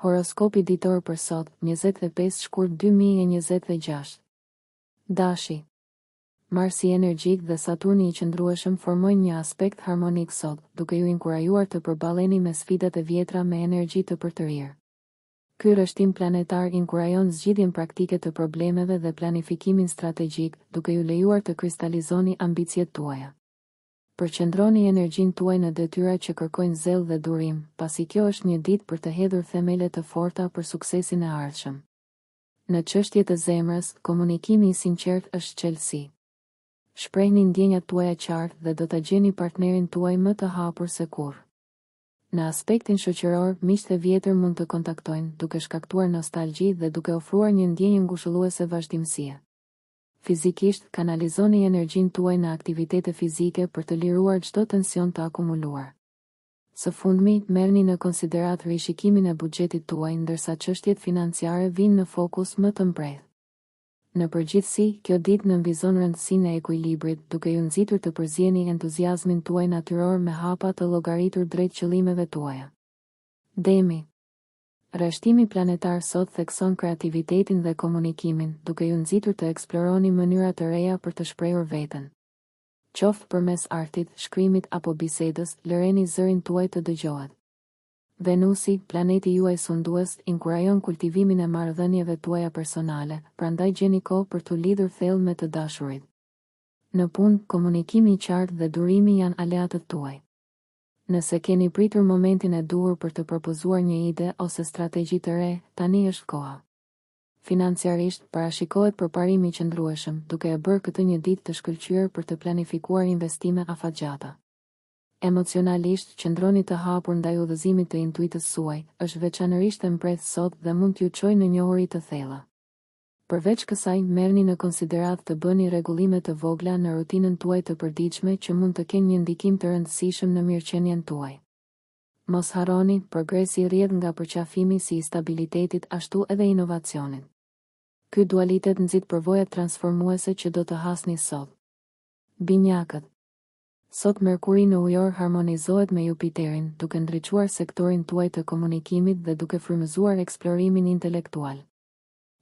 Horoskopi ditor për sot, 25 shkurt 2026. Dashi. Marsi energjik dhe Saturni i qëndrueshëm formojnë një aspekt harmonik sot, duke ju inkurajuar të përballeni me sfidat e vjetra me energji të përtërir. Ky rreshtim planetar inkurajon zgjidhjen praktike të problemeve dhe planifikimin strategjik, duke ju lejuar të kristalizoni ambicjet tuaja. Përqendroni energjinë tuaj në detyrat që kërkojnë zell dhe durim, pasi kjo është një ditë për të hedhur themele të forta për suksesin e ardhshëm. Në çështje të zemrës, komunikimi i sinqert është çelësi. Shprehni ndjenjat tuaja qartë dhe do ta gjeni partnerin tuaj më të hapur se kurrë. Në aspektin shoqëror, miqtë e vjetër mund të kontaktojnë, duke shkaktuar nostalgji dhe duke ofruar një ndjenjë ngushëlluese vazhdimësie. Fizikisht, kanalizoni energjinë tuaj në aktivitete fizike për të liruar çdo tension të akumuluar. Së fundmi, merrni në konsiderat rishikimin e buxhetit tuaj ndërsa çështjet financiare vinë në fokus më të mprehtë. Në përgjithësi, kjo ditë nënvizon rëndësinë e ekuilibrit, duke ju nxitur të përzieni entuziazmin tuaj natyror me hapa të llogaritur drejt qëllimeve tuaja. Demi. Rreshtimi planetar sot thekson kreativitetin dhe komunikimin, duke ju nxitur të eksploroni mënyra të reja për të shprehur veten. Qoftë përmes artit, shkrimit apo bisedës, lëreni zërin tuaj të dëgjohet. Venusi, planeti juaj sundues, inkurajon kultivimin e marrëdhënieve tuaja personale, prandaj gjeni kohë për t'u lidhur thellë me të dashurit. Në punë, komunikimi i qartë dhe durimi janë aleatët tuaj. Nëse keni pritur momentin e duhur për të propozuar një ide ose strategji të re, tani është koha. Financiarisht, parashikohet përparim i qëndrueshëm, duke e bërë këtë një ditë të shkëlqyer për të planifikuar investime afatgjata. Emocionalisht, qëndroni të hapur ndaj udhëzimit të intuitës suaj, është veçanërisht e mprehtë sot dhe mund t'ju çojë në njohuri të thella. Përveç kësaj, merrni në konsiderat të bëni rregullime të vogla në rutinën tuaj të përditshme që mund të kenë një ndikim të rëndësishëm në mirëqenien tuaj. Mos harroni, progresi rrjedh nga përqafimi si i stabilitetit ashtu edhe inovacionit. Ky dualitet nxit përvojat transformuese që do të hasni sot. Binjakët. Sot Merkuri në ujor harmonizohet me Jupiterin, duke ndriçuar sektorin tuaj të komunikimit dhe duke frymëzuar eksplorimin intelektual.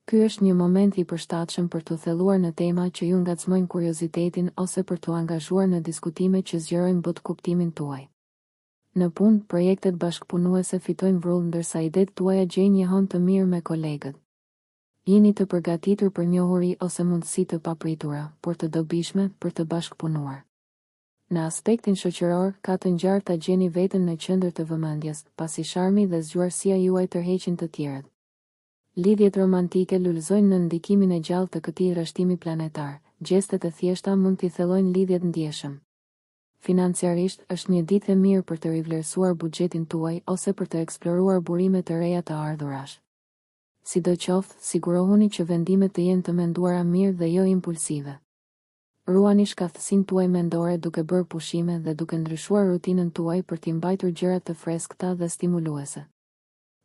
Ky është një moment i përshtatshëm për t'u thelluar në tema që ju ngacmojnë kuriozitetin ose për t'u angazhuar në diskutime që zgjerojnë but kuptimin tuaj. Në punë, projektet bashkëpunuese fitojnë vrull ndërsa idetë tuaja gjejnë një hon të mirë me kolegët. Jeni të përgatitur për njohuri ose mundësi të papritura, por të dobishme për të bashkëpunuar. Në aspektin shoqëror, ka të ngjarë ta gjeni veten në qendër të vëmendjes, pasi sharmi dhe zgjuarësia juaj tërheqin të tjerët. Lidhjet romantike lulëzojnë në ndikimin e gjallë të këtij rreshtimi planetar. Gjestet e thjeshta mund t'i thellojnë lidhjet ndjeshëm. Financiarisht, është një ditë e mirë për të rivlerësuar buxhetin tuaj ose për të eksploruar burime të reja të ardhurash. Sidoqoftë, sigurohuni që vendimet të jenë të menduara mirë dhe jo impulsive. Ruani shkathësinë tuaj mendore duke bërë pushime dhe duke ndryshuar rutinën tuaj për t'i mbajtur gjërat të freskëta dhe stimuluese.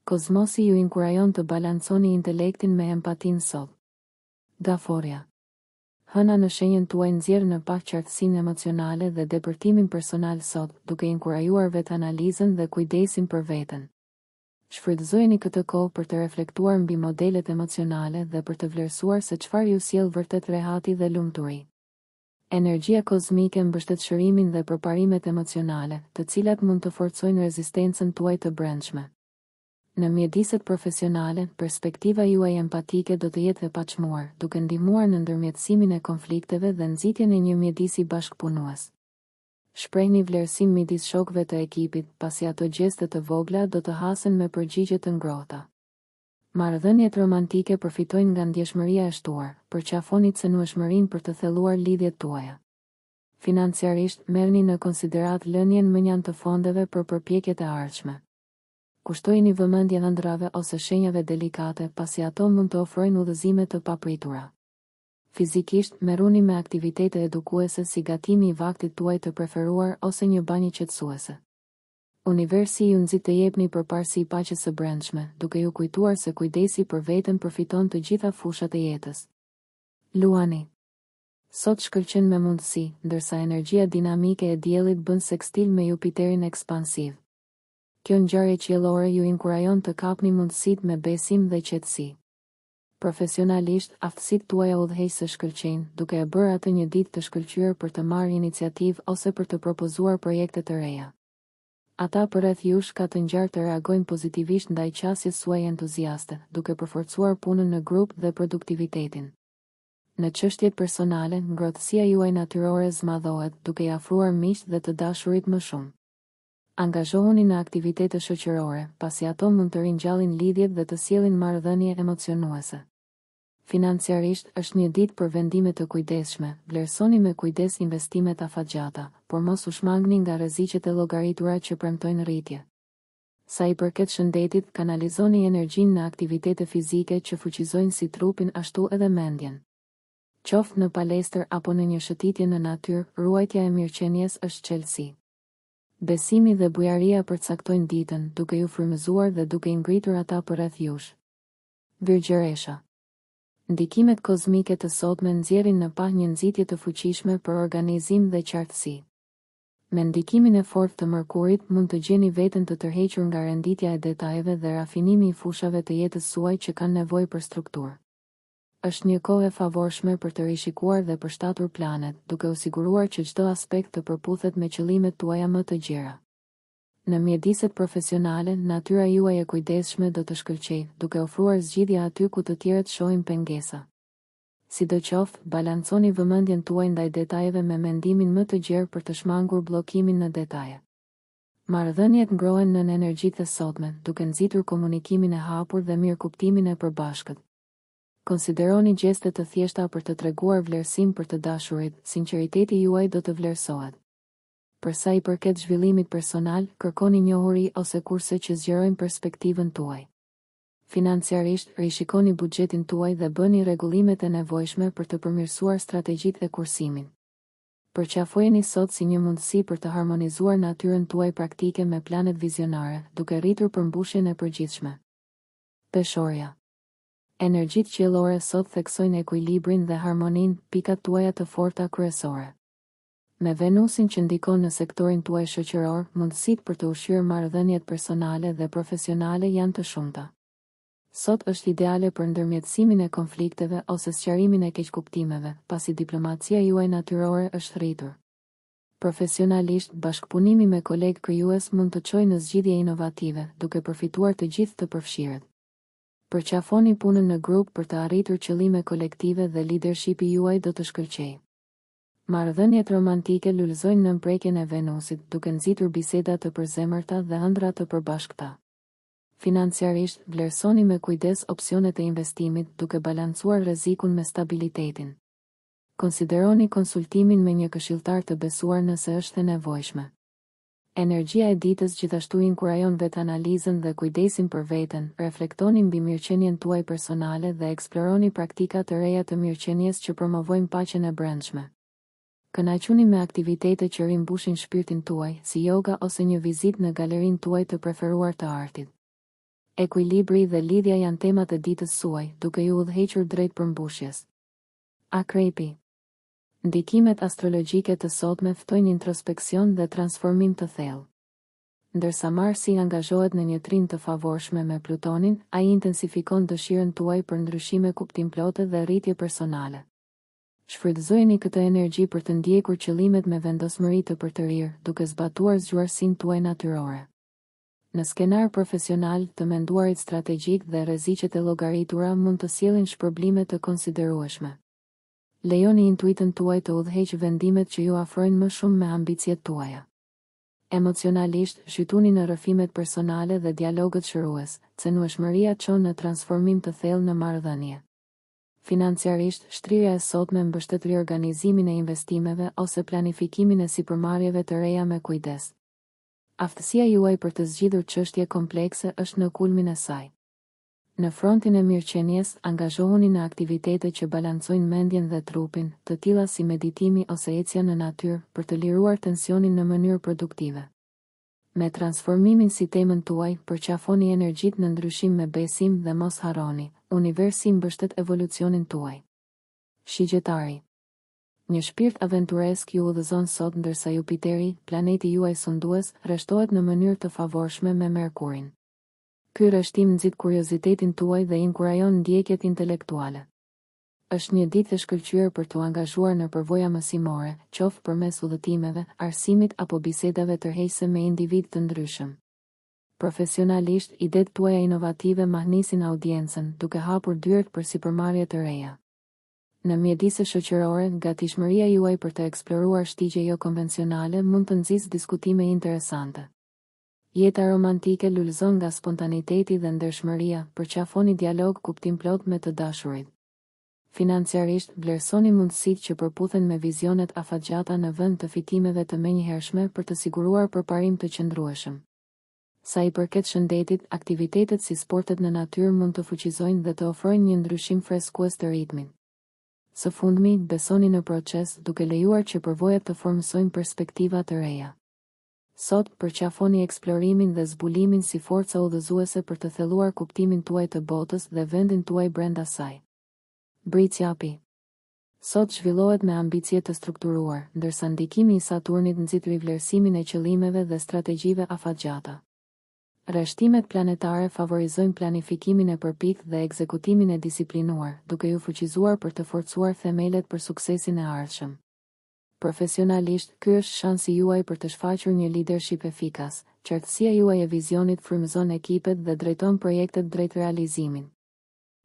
Kozmosi ju inkurajon të balanconi intelektin me empatinë sot. Daforia. Hëna në shenjën tuaj nxjerr në pak qartësinë emocionale dhe depërtimin personal sot, duke inkurajuar vetanalizën dhe kujdesin për veten. Shfrytëzojeni këtë kohë për të reflektuar mbi modelet emocionale dhe për të vlerësuar se çfarë ju sjell vërtet rehati dhe lumturi. Energjia kozmike mbështet shërimin dhe përparimet emocionale, të cilat mund të forcojnë rezistencën tuaj të brendshme. Në mjediset profesionale, perspektiva juaj empatike do të jetë e paçmuar, duke ndihmuar në ndërmjetësimin e konflikteve dhe nxitjen e një mjedisi bashkëpunues. Shprehni vlerësim midis shokëve të ekipit, pasi ato gjeste të vogla do të hasen me përgjigje të ngrohta. Marrëdhëniet romantike përfitojnë nga ndjeshmëria e shtuar, përqafoni cenueshmërinë për të thelluar lidhjet tuaja. Financiarisht, merrni në konsiderat lënien mënjan të fondeve për përpjekjet e ardhshme. Kushtojini vëmendje ëndrave ose shenjave delikate, pasi ato mund të ofrojnë udhëzime të papritura. Fizikisht, merruni me aktivitete edukuese si gatimi i vaktit tuaj të preferuar ose një banjë qetësuese. Universi ju nxit të jepni përparësi paqes së brendshme, duke ju kujtuar se kujdesi për veten përfiton të gjitha fushat e jetës. Luani. Sot shkëlqen me mundësi, ndërsa energjia dinamike e diellit bën sekstil me Jupiterin ekspansiv. Kjo ngjarje qiellore ju inkurajon të kapni mundësitë me besim dhe qetësi. Profesionalisht, aftësitë tuaja udhëheqëse shkëlqejnë, duke e bërë atë një ditë të shkëlqyer për të marrë iniciativë ose për të propozuar projekte të reja. Ata përreth jush ka të ngjarë të reagojnë pozitivisht ndaj qasjes suaj entuziaste, duke përforcuar punën në grup dhe produktivitetin. Në çështjet personale, ngrohtësia juaj natyrore zmadhohet, duke i afruar miq dhe të dashurit më shumë. Angazhohuni në aktivitete shoqërore, pasi ato mund të ringjallin lidhjet dhe të sjellin marrëdhënie emocionuese. Financiarisht, është një ditë për vendime të kujdesshme, vlerësoni me kujdes investimet afatgjata, por mos u shmangni nga rreziqet e llogaritura që premtojnë rritje. Sa i përket shëndetit, kanalizoni energjinë në aktivitete fizike që fuqizojnë si trupin ashtu edhe mendjen. Qoftë në palestër apo në një shëtitje në natyrë, ruajtja e mirëqenies është çelësi. Besimi dhe bujaria përcaktojnë ditën, duke ju frymëzuar dhe duke i ngritur ata përreth jush. Virgjëresha. Ndikimet kozmike të sotme nxjerrin në pah një nxitje të fuqishme për organizim dhe qartësi. Me ndikimin e fortë të Mërkurit mund të gjeni veten të tërhequr nga renditja e detajeve dhe rafinimi i fushave të jetës suaj që kanë nevojë për strukturë. Është një kohë e favorshme për të rishikuar dhe përshtatur planet, duke u siguruar që çdo aspekt të përputhet me qëllimet tuaja më të gjera. Në mjediset profesionale, natyra juaj e kujdesshme do të shkëlqejë, duke ofruar zgjidhje aty ku të tjerët shohin pengesa. Sidoqoftë, balanconi vëmendjen tuaj ndaj detajeve me mendimin më të gjerë për të shmangur bllokimin në detaje. Marrëdhëniet ngrohen në energjitë e sotme, duke nxitur komunikimin e hapur dhe mirëkuptimin e përbashkët. Konsideroni gjeste të thjeshta për të treguar vlerësim për të dashurit, sinqeriteti juaj do të vlerësohet. Për sa i përket zhvillimit personal, kërkoni njohuri ose kurse që zgjerojnë perspektivën tuaj. Financiarisht, rishikoni buxhetin tuaj dhe bëni rregullimet e nevojshme për të përmirësuar strategjitë e kursimit. Përqafojeni sot si një mundësi për të harmonizuar natyrën tuaj praktike me planet vizionare, duke rritur përmbushjen e përgjithshme. Peshorja. Energjitë qiellore sot theksojnë ekuilibrin dhe harmoninë, pikat tuaja të forta kryesore. Me Venusin që ndikon në sektorin tuaj shoqëror, mundësitë për të ushqyer marrëdhëniet personale dhe profesionale janë të shumta. Sot është ideale për ndërmjetësimin e konflikteve ose sqarimin e keqkuptimeve, pasi diplomacia juaj natyrore është rritur. Profesionalisht, bashkëpunimi me kolegë krijues mund të çojë në zgjidhje inovative, duke përfituar të gjithë të përfshirët. Përqafoni punën në grup për të arritur qëllime kolektive dhe leadershipi juaj do të shkëlqejë. Marrëdhëniet romantike lulëzojnë në mprekjen e Venusit, duke nxitur biseda të përzemërta dhe ëndra të përbashkëta. Financiarisht, vlerësoni me kujdes opsionet e investimit, duke balancuar rrezikun me stabilitetin. Konsideroni konsultimin me një këshilltar të besuar nëse është e nevojshme. Energjia e ditës gjithashtu inkurajon vetanalizën dhe kujdesin për veten, reflektoni mbi mirëqenien tuaj personale dhe eksploroni praktika të reja të mirëqenies që promovojnë paqen e brendshme. Kënaquni me aktivitete që rimbushin shpirtin tuaj, si yoga ose një vizitë në galerinë tuaj të preferuar të artit. Ekuilibri dhe lidhja janë temat e ditës suaj, duke ju udhëhequr drejt përmbushjes. Akrepi. Ndikimet astrologjike të sotme ftojnë introspeksion dhe transformim të thellë. Ndërsa Marsi angazhohet në një trim të favorshme me Plutonin, ai intensifikon dëshirën tuaj për ndryshime kuptimplote dhe rritje personale. Shfrytëzojeni këtë energji për të ndjekur qëllimet me vendosmëri të përtërir, duke zbatuar zgjuarsinë tuaj natyrore. Në skenar profesional, të menduarit strategjik dhe rreziqet e llogaritura mund të sjellin shpërblime të konsiderueshme. Lejoni intuitën tuaj të udhëheqë vendimet që ju afrojnë më shumë me ambicjet tuaja. Emocionalisht, shqytuni në rrëfimet personale dhe dialogët shërues, cenueshmëria çon në transformim të thellë në marrëdhënie. Financiarisht, shtrirja e sotme mbështet riorganizimin e investimeve ose planifikimin e sipërmarrjeve të reja me kujdes. Aftësia juaj për të zgjidhur çështje komplekse është në kulmin e saj. Në frontin e mirëqenies, angazhohuni në aktivitete që balancojnë mendjen dhe trupin, të tilla si meditimi ose ecja në natyrë, për të liruar tensionin në mënyrë produktive. Me transformimin si temën tuaj, përqafoni energjitë në ndryshim me besim dhe mos harroni, universi mbështet evolucionin tuaj. Shigjetari. Një shpirt aventuresk ju udhëzon sot ndërsa Jupiteri, planeti juaj sundues, rreshtohet në mënyrë të favorshme me Merkurin. Ky rreshtim nxit kuriozitetin tuaj dhe inkurajon ndjekjet intelektuale. Është një ditë e shkëlqyer për t'u angazhuar në përvoja mësimore, qoftë përmes udhëtimeve, arsimit apo bisedave tërheqëse me individ të ndryshëm. Profesionalisht, idetë tuaja inovative mahnisin audiencën, duke hapur dyert për sipërmarrje të reja. Në mjedise shoqërore, gatishmëria juaj për të eksploruar shtigje jo konvencionale mund të nxjisë diskutime interesante. Jeta romantike lulëzon nga spontaniteti dhe ndershmëria, përqafoni dialog kuptimplot me të dashurit. Financiarisht, vlerësoni mundësitë që përputhen me vizionet afatgjata në vend të fitimeve të menjëhershme për të siguruar përparim të qëndrueshëm. Sa i përket shëndetit, aktivitetet si sportet në natyrë mund të fuqizojnë dhe të ofrojnë një ndryshim freskues të ritmit. Së fundmi, besoni në proces, duke lejuar që përvojat të formësojnë perspektiva të reja. Sot, përqafoni eksplorimin dhe zbulimin si forca udhëzuese për të thelluar kuptimin tuaj të botës dhe vendin tuaj brenda saj. Britsjapi. Sot zhvillohet me ambicie të strukturuar, ndërsa ndikimi i Saturnit nxit rivlerësimin e qëllimeve dhe strategjive afatgjata. Rreshtimet planetare favorizojnë planifikimin e përpikët dhe ekzekutimin e disiplinuar, duke ju fuqizuar për të forcuar themelet për suksesin e ardhshëm. Profesionalisht, ky është shansi juaj për të shfaqur një leadership efikas, qartësia juaj e vizionit frymëzon ekipet dhe drejton projektet drejt realizimin.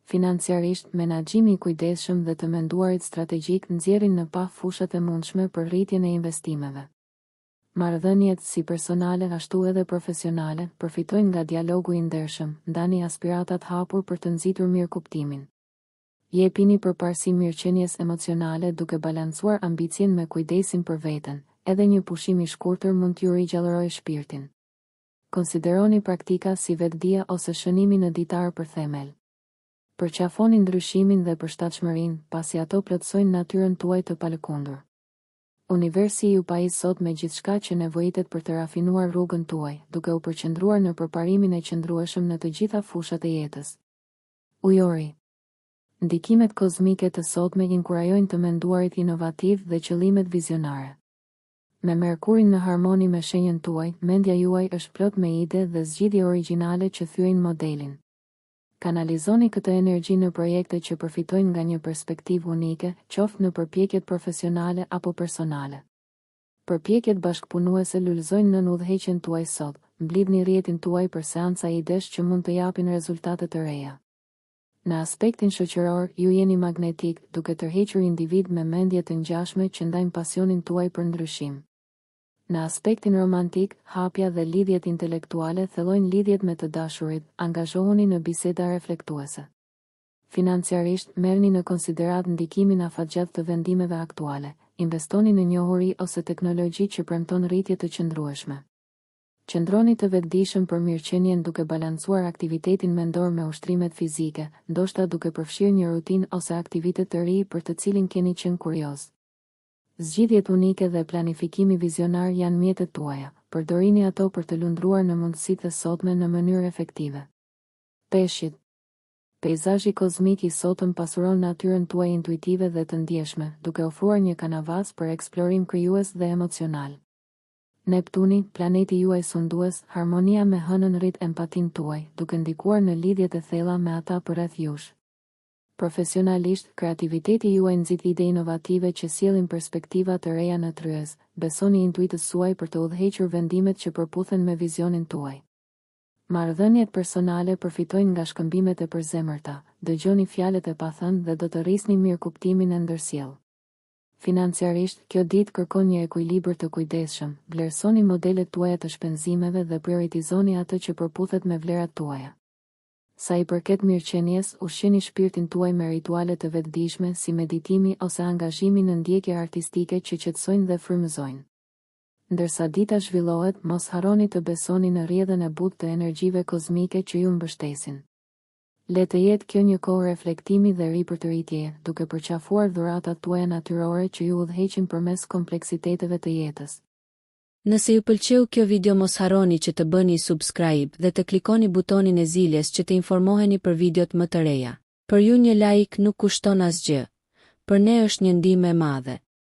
Financiarisht, menaxhimi i kujdesshëm dhe të menduarit strategjik nxjerrin në pa fushat e mundshme për rritjen e investimeve. Marrëdhëniet si personale ashtu edhe profesionale përfitojnë nga dialogu i ndershëm, ndani aspiratat hapur për të nxitur mirëkuptimin. Jepini përparësi mirëqenies emocionale duke balancuar ambicien me kujdesin për veten, edhe një pushim i shkurtër mund t'ju rigjallërojë shpirtin. Konsideroni praktika si vetdia ose shënimi në ditar për themel. Përqafoni ndryshimin dhe përshtatshmërinë, pasi ato plotësojnë natyrën tuaj të palëkundur. Universi ju pajis sot me gjithçka që nevojitet për të rafinuar rrugën tuaj, duke u përqendruar në përparimin e qëndrueshëm në të gjitha fushat e jetës. Ujori. Ndikimet kozmike të sotme inkurajojnë të menduarit inovativ dhe qëllimet vizionare. Me Merkurin në harmoni me shenjën tuaj, mendja juaj është plot me ide dhe zgjidhje origjinale që thyejnë modelin. Kanalizoni këtë energji në projekte që përfitojnë nga një perspektivë unike, qoftë në përpjekjet profesionale apo personale. Përpjekjet bashkëpunuese lulëzojnë në udhëheqjen tuaj sot, mblidhni rrjetin tuaj për seanca idesh që mund të japin rezultate të reja. Në aspektin shoqëror, ju jeni magnetik, duke tërhequr individ me mendje të ngjashme që ndajnë pasionin tuaj për ndryshim. Në aspektin romantik, hapja dhe lidhjet intelektuale thellojnë lidhjet me të dashurit, angazhohuni në biseda reflektuese. Financiarisht, merrni në konsiderat ndikimin afatgjat të vendimeve aktuale, investoni në njohuri ose teknologji që premton rritje të qëndrueshme. Qëndroni të vetëdijshëm për mirëqenien duke balancuar aktivitetin mendor me ushtrimet fizike, ndoshta duke përfshirë një rutinë ose aktivitet të ri për të cilin keni qenë kurioz. Zgjidhjet unike dhe planifikimi vizionar janë mjetet tuaja, përdorini ato për të lundruar në mundësitë e sotme në mënyrë efektive. Peshqit. Peizazhi kozmik i sotëm pasuron natyrën tuaj intuitive dhe të ndjeshme, duke ofruar një kanavas për eksplorim krijues dhe emocional. Neptuni, planeti juaj sundues, harmonia me hënën rrit empatin tuaj, duke ndikuar në lidhjet e thella me ata përreth jush. Profesionalisht, kreativiteti juaj nxit ide inovative që sjellin perspektiva të reja në tryez, besoni intuitës suaj për të udhëhequr vendimet që përputhen me vizionin tuaj. Marrëdhëniet personale përfitojnë nga shkëmbimet e përzemërta, dëgjoni fjalët e pathënë dhe do të rrisni mirëkuptimin e ndërsjell. Financiarisht, kjo ditë kërkon një ekuilibër të kujdesshëm, vlerësoni modelet tuaja të shpenzimeve dhe prioritizoni atë që përputhet me vlerat tuaja. Sa i përket mirëqenies, ushqeni shpirtin tuaj me rituale të vetëdijshme si meditimi ose angazhimi në ndjekje artistike që qetësojnë dhe frymëzojnë. Ndërsa dita zhvillohet, mos harroni të besoni në rrjedhën e butë të energjive kozmike që ju mbështesin. Le të jetë kjo një kohë reflektimi dhe ripërtëritjeje, duke përqafuar dhuratat tuaja natyrore që ju udhëheqin përmes kompleksiteteve të jetës. Nëse ju pëlqeu kjo video mos harroni që të bëni subscribe dhe të klikoni butonin e ziljes që të informoheni për videot më të reja. Për ju një like nuk kushton asgjë. Për ne është një ndihmë e madhe.